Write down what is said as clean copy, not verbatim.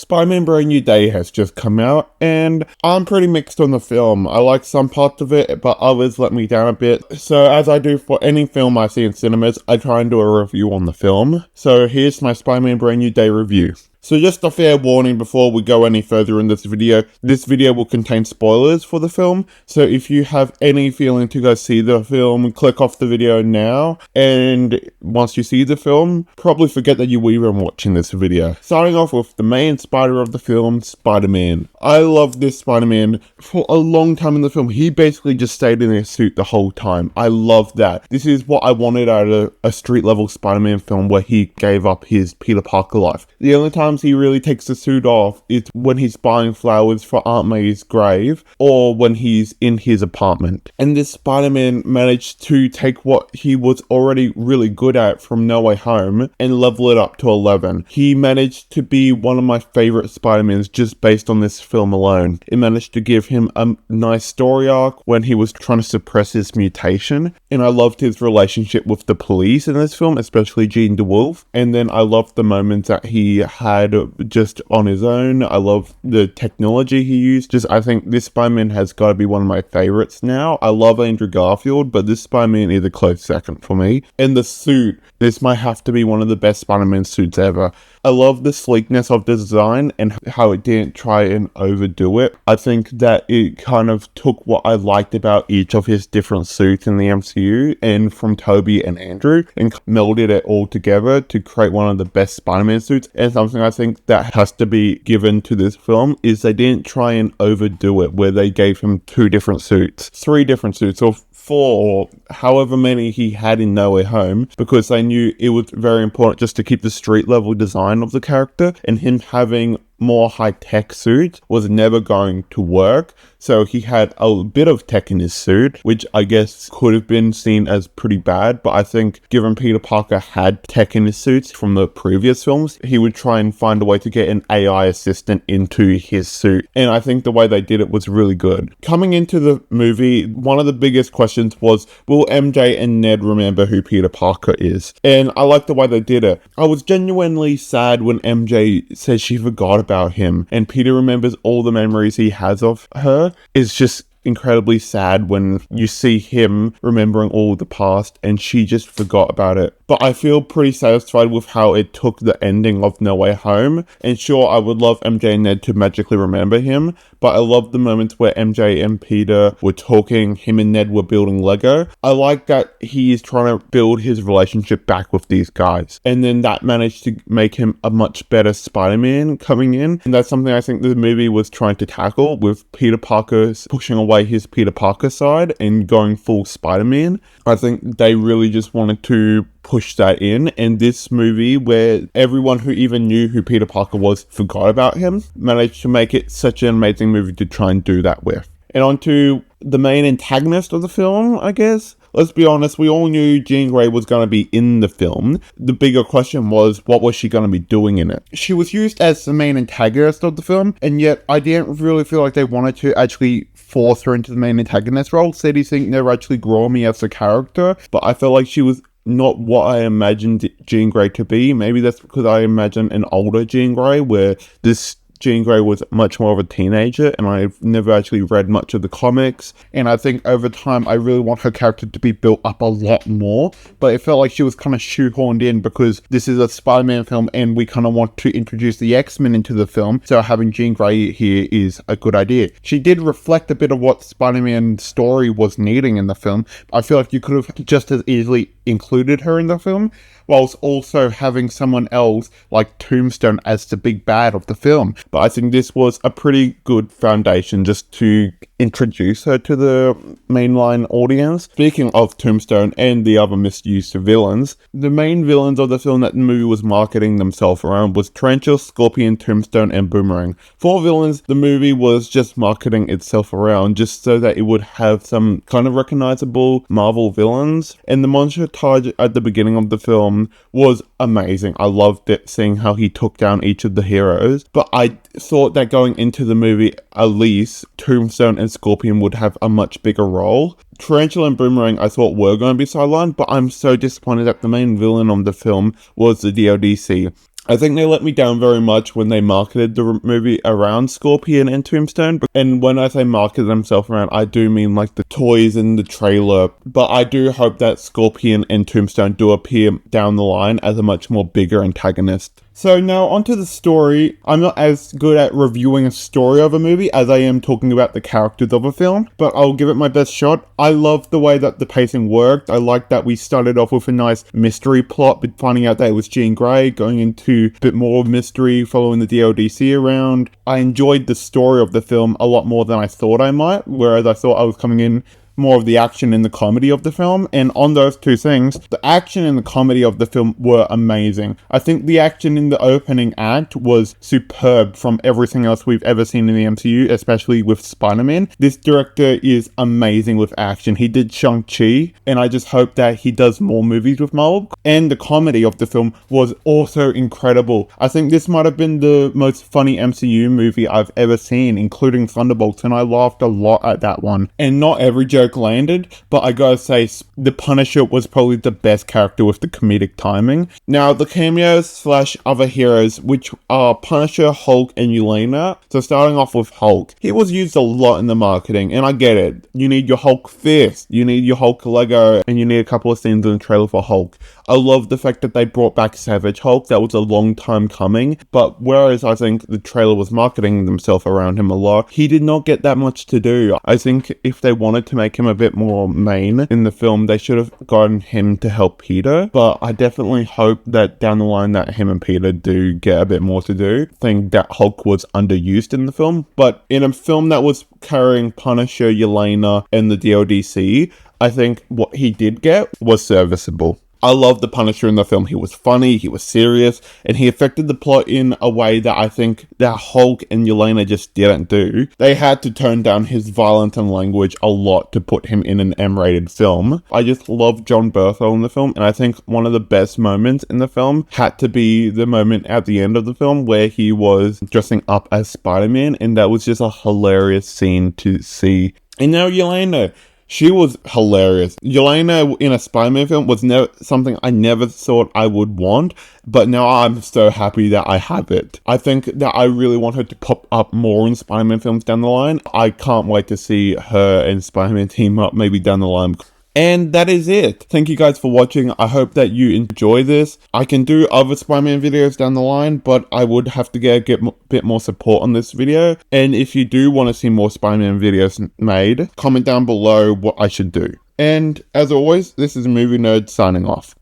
Spider-Man Brand New Day has just come out, and I'm pretty mixed on the film. I like some parts of it, but others let me down a bit. So as I do for any film I see in cinemas, I try and do a review on the film. So here's my Spider-Man Brand New Day review. So just a fair warning before we go any further in this video will contain spoilers for the film, so if you have any feeling to go see the film, click off the video now, and once you see the film, probably forget that you were even watching this video. Starting off with the main spider of the film, Spider-Man. I love this Spider-Man. For a long time in the film, he basically just stayed in his suit the whole time. I love that. This is what I wanted out of a street-level Spider-Man film where he gave up his Peter Parker life. The only times he really takes the suit off is when he's buying flowers for Aunt May's grave or when he's in his apartment. And this Spider-Man managed to take what he was already really good at from No Way Home and level it up to 11. He managed to be one of my favorite Spider-Mans just based on this film alone. It managed to give him a nice story arc when he was trying to suppress his mutation, and I loved his relationship with the police in this film, especially Jean DeWolf. And then I loved the moments that he had just on his own. I love the technology he used. I think this Spider-Man has got to be one of my favorites now. I love Andrew Garfield, but this Spider-Man is a close second for me. And the suit, this might have to be one of the best Spider-Man suits ever. I love the sleekness of the design and how it didn't try and overdo it. I think that it kind of took what I liked about each of his different suits in the MCU and from Tobey and Andrew and melded it all together to create one of the best Spider-Man suits. And something I think that has to be given to this film is they didn't try and overdo it, where they gave him 2 different suits, 3 different suits, or 4, or however many he had in No Way Home, because they knew it was very important just to keep the street level design of the character, and him having more high-tech suit was never going to work. So he had a bit of tech in his suit, which I guess could have been seen as pretty bad, but I think given Peter Parker had tech in his suits from the previous films, he would try and find a way to get an AI assistant into his suit, and I think the way they did it was really good. Coming into the movie, one of the biggest questions was, will MJ and Ned remember who Peter Parker is? And I like the way they did it. I was genuinely sad when MJ said she forgot about him and Peter remembers all the memories he has of her. It's just incredibly sad when you see him remembering all the past and she just forgot about it. But I feel pretty satisfied with how it took the ending of No Way Home. And sure, I would love MJ and Ned to magically remember him, but I love the moments where MJ and Peter were talking, him and Ned were building Lego. I like that he is trying to build his relationship back with these guys. And then that managed to make him a much better Spider-Man coming in. And that's something I think the movie was trying to tackle, with Peter Parker pushing away his Peter Parker side and going full Spider-Man. I think they really just wanted to push that in, and this movie, where everyone who even knew who Peter Parker was forgot about him, managed to make it such an amazing movie to try and do that with. And on to the main antagonist of the film, I guess. Let's be honest, we all knew Jean Grey was going to be in the film. The bigger question was, what was she going to be doing in it? She was used as the main antagonist of the film, and yet I didn't really feel like they wanted to actually force her into the main antagonist role. Sadie Sink never actually grew on me as a character, but I felt like she was not what I imagined Jean Grey to be. Maybe that's because I imagine an older Jean Grey, where this Jean Grey was much more of a teenager, and I've never actually read much of the comics, and I think over time I really want her character to be built up a lot more, but it felt like she was kind of shoehorned in because this is a Spider-Man film and we kind of want to introduce the X-Men into the film, so having Jean Grey here is a good idea. She did reflect a bit of what Spider-Man's story was needing in the film. I feel like you could have just as easily included her in the film, whilst also having someone else like Tombstone as the big bad of the film. But I think this was a pretty good foundation just to introduce her to the mainline audience. Speaking of Tombstone and the other misused villains, the main villains of the film that the movie was marketing themselves around was Tarantula, Scorpion, Tombstone, and Boomerang. 4 villains the movie was just marketing itself around just so that it would have some kind of recognizable Marvel villains. And the montage at the beginning of the film was amazing. I loved it, seeing how he took down each of the heroes. But I thought that going into the movie, at least Tombstone and Scorpion would have a much bigger role. Tarantula and Boomerang I thought were going to be sidelined, but I'm so disappointed that the main villain of the film was the DODC. I think they let me down very much when they marketed the movie around Scorpion and Tombstone. And when I say marketed themselves around, I do mean like the toys in the trailer. But I do hope that Scorpion and Tombstone do appear down the line as a much more bigger antagonist. So now onto the story. I'm not as good at reviewing a story of a movie as I am talking about the characters of a film, but I'll give it my best shot. I love the way that the pacing worked. I like that we started off with a nice mystery plot, but finding out that it was Jean Grey, going into a bit more mystery, following the DLDC around. I enjoyed the story of the film a lot more than I thought I might, whereas I thought I was coming in more of the action and the comedy of the film. And on those two things, the action and the comedy of the film were amazing. I think the action in the opening act was superb from everything else we've ever seen in the MCU, especially with Spider-Man. This director is amazing with action. He did Shang-Chi, and I just hope that he does more movies with Marvel. And the comedy of the film was also incredible. I think this might have been the most funny MCU movie I've ever seen, including Thunderbolts, and I laughed a lot at that one. And not every joke landed, but I gotta say, the Punisher was probably the best character with the comedic timing. Now, the cameos slash other heroes, which are Punisher, Hulk, and Yelena. So starting off with Hulk, he was used a lot in the marketing, and I get it. You need your Hulk fist, you need your Hulk Lego, and you need a couple of scenes in the trailer for Hulk. I love the fact that they brought back Savage Hulk. That was a long time coming, but whereas I think the trailer was marketing themselves around him a lot, he did not get that much to do. I think if they wanted to make him a bit more main in the film, they should have gotten him to help Peter, but I definitely hope that down the line that him and Peter do get a bit more to do. I think that Hulk was underused in the film, but in a film that was carrying Punisher, Yelena, and the DLDC, I think what he did get was serviceable. I love the Punisher in the film. He was funny, he was serious, and he affected the plot in a way that I think that Hulk and Yelena just didn't do. They had to tone down his violence and language a lot to put him in an M-rated film. I just love Jon Bernthal in the film, and I think one of the best moments in the film had to be the moment at the end of the film where he was dressing up as Spider-Man, and that was just a hilarious scene to see. And now Yelena. She was hilarious. Yelena in a Spider-Man film was something I never thought I would want, but now I'm so happy that I have it. I think that I really want her to pop up more in Spider-Man films down the line. I can't wait to see her and Spider-Man team up maybe down the line. And that is it. Thank you guys for watching. I hope that you enjoy this. I can do other Spider-Man videos down the line, but I would have to get a bit more support on this video. And if you do want to see more Spider-Man videos made, comment down below what I should do. And as always, this is Movie Nerd signing off.